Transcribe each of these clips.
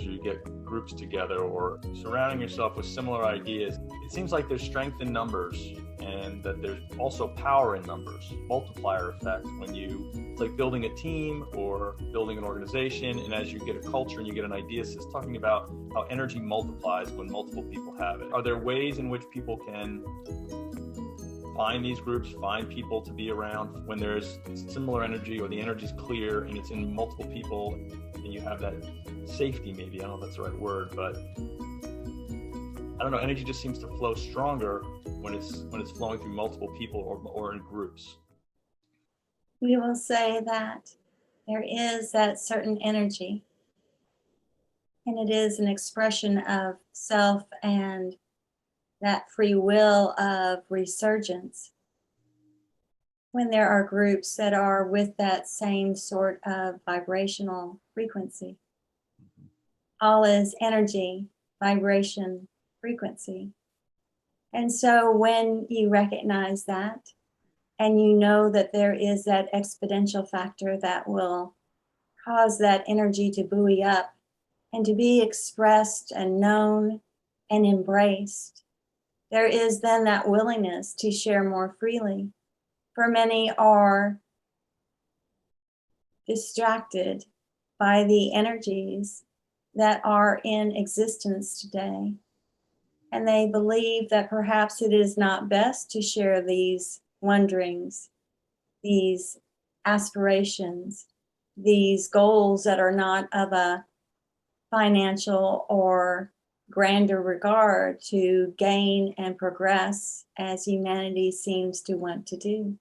or you get groups together, or surrounding yourself with similar ideas, it seems like there's strength in numbers, and that there's also power in numbers, multiplier effect. It's like building a team or building an organization, and as you get a culture and you get an idea, it's talking about how energy multiplies when multiple people have it. Are there ways in which people can find these groups, find people to be around when there's similar energy, or the energy's clear and it's in multiple people, and you have that safety, maybe, I don't know if that's the right word, but I don't know, energy just seems to flow stronger when it's flowing through multiple people or in groups. We will say that there is that certain energy, and it is an expression of self and that free will of resurgence. When there are groups that are with that same sort of vibrational frequency. All is energy, vibration, frequency. And so when you recognize that, and you know that there is that exponential factor that will cause that energy to buoy up and to be expressed and known and embraced, there is then that willingness to share more freely. For many are distracted by the energies that are in existence today. And they believe that perhaps it is not best to share these wonderings, these aspirations, these goals that are not of a financial or grander regard to gain and progress as humanity seems to want to do.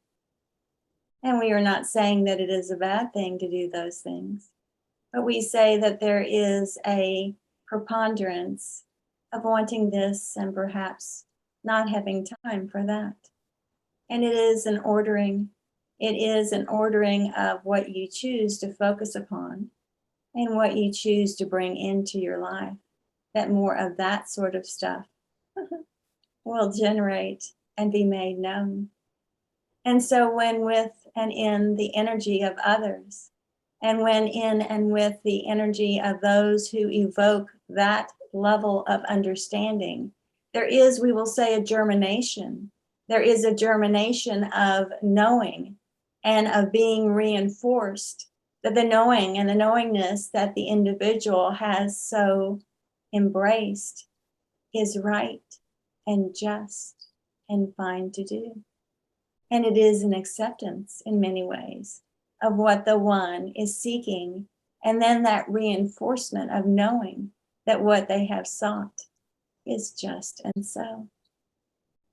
And we are not saying that it is a bad thing to do those things, but we say that there is a preponderance of wanting this and perhaps not having time for that. And it is an ordering of what you choose to focus upon and what you choose to bring into your life, that more of that sort of stuff will generate and be made known. And so when with and in the energy of others, and when in and with the energy of those who evoke that level of understanding, there is, we will say, a germination. There is a germination of knowing and of being reinforced, that the knowing and the knowingness that the individual has so embraced is right and just and fine to do. And it is an acceptance in many ways of what the one is seeking, and then that reinforcement of knowing that what they have sought is just and so.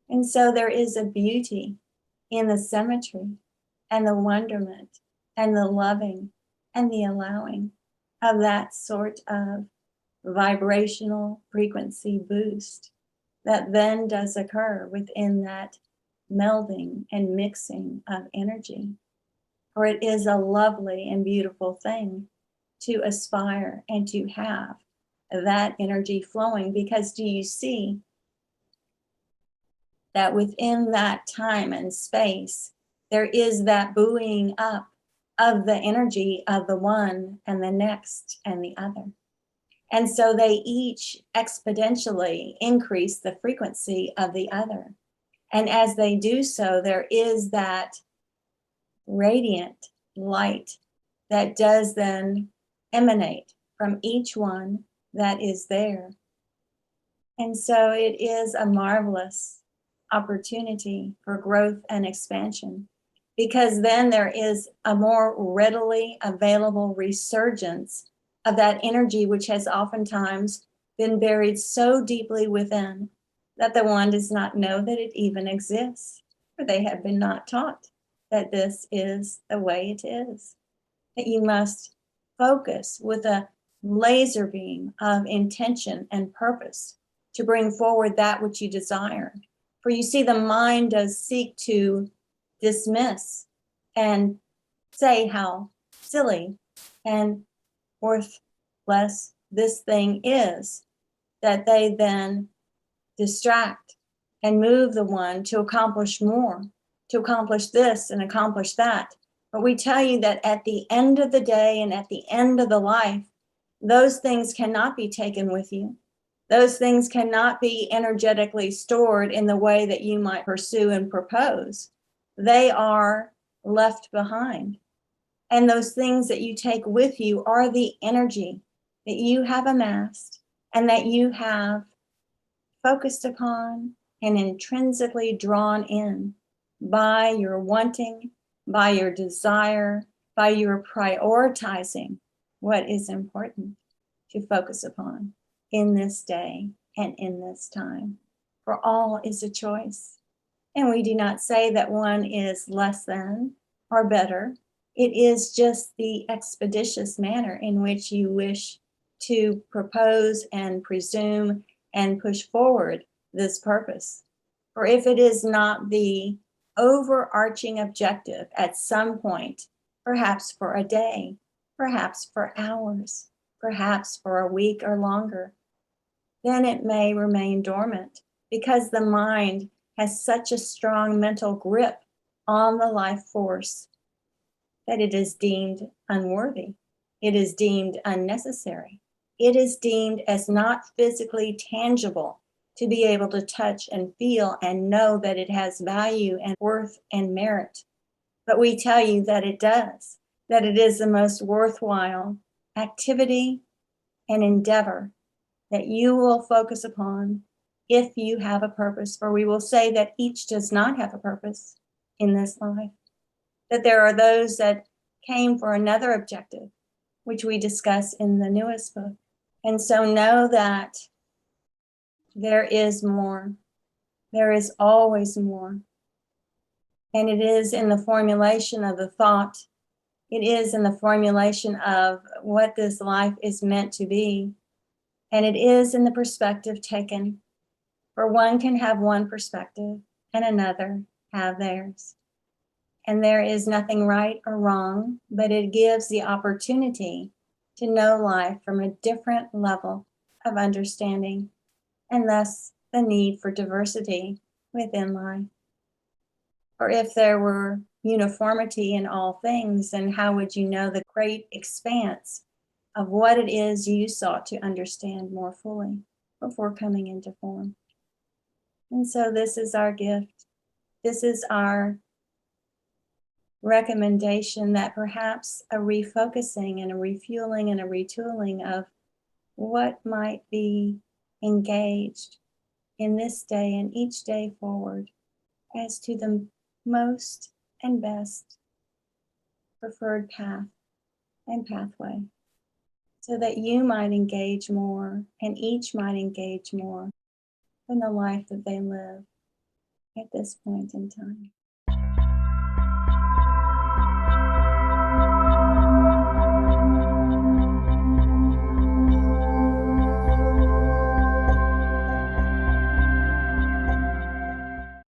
And so there is a beauty in the symmetry and the wonderment and the loving and the allowing of that sort of vibrational frequency boost that then does occur within that melding and mixing of energy. For it is a lovely and beautiful thing to aspire and to have that energy flowing, because do you see that within that time and space, there is that buoying up of the energy of the one and the next and the other. And so they each exponentially increase the frequency of the other. And as they do so, there is that radiant light that does then emanate from each one that is there. And so it is a marvelous opportunity for growth and expansion, because then there is a more readily available resurgence of that energy, which has oftentimes been buried so deeply within that the one does not know that it even exists, or they have been not taught that this is the way it is, that you must focus with a laser beam of intention and purpose to bring forward that which you desire. For you see, the mind does seek to dismiss and say how silly and worthless this thing is, that they then distract and move the one to accomplish more, to accomplish this and accomplish that. But we tell you that at the end of the day and at the end of the life, Those things cannot be taken with you. Those things cannot be energetically stored in the way that you might pursue and propose. They are left behind. And those things that you take with you are the energy that you have amassed and that you have focused upon and intrinsically drawn in by your wanting, by your desire, by your prioritizing what is important to focus upon in this day and in this time. For all is a choice. And we do not say that one is less than or better. It is just the expeditious manner in which you wish to propose and presume and push forward this purpose. For if it is not the overarching objective at some point, perhaps for a day, perhaps for hours, perhaps for a week or longer, then it may remain dormant because the mind has such a strong mental grip on the life force that it is deemed unworthy. It is deemed unnecessary. It is deemed as not physically tangible to be able to touch and feel and know that it has value and worth and merit. But we tell you that it does, that it is the most worthwhile activity and endeavor that you will focus upon if you have a purpose. For we will say that each does not have a purpose in this life, that there are those that came for another objective, which we discuss in the newest book. And so know that there is more. There is always more. And it is in the formulation of the thought. It is in the formulation of what this life is meant to be. And it is in the perspective taken. For one can have one perspective and another have theirs. And there is nothing right or wrong, but it gives the opportunity to know life from a different level of understanding, and thus the need for diversity within life. For if there were uniformity in all things, then how would you know the great expanse of what it is you sought to understand more fully before coming into form? And so this is our gift. This is our recommendation, that perhaps a refocusing and a refueling and a retooling of what might be engaged in this day and each day forward as to the most and best preferred path and pathway, so that you might engage more and each might engage more in the life that they live at this point in time.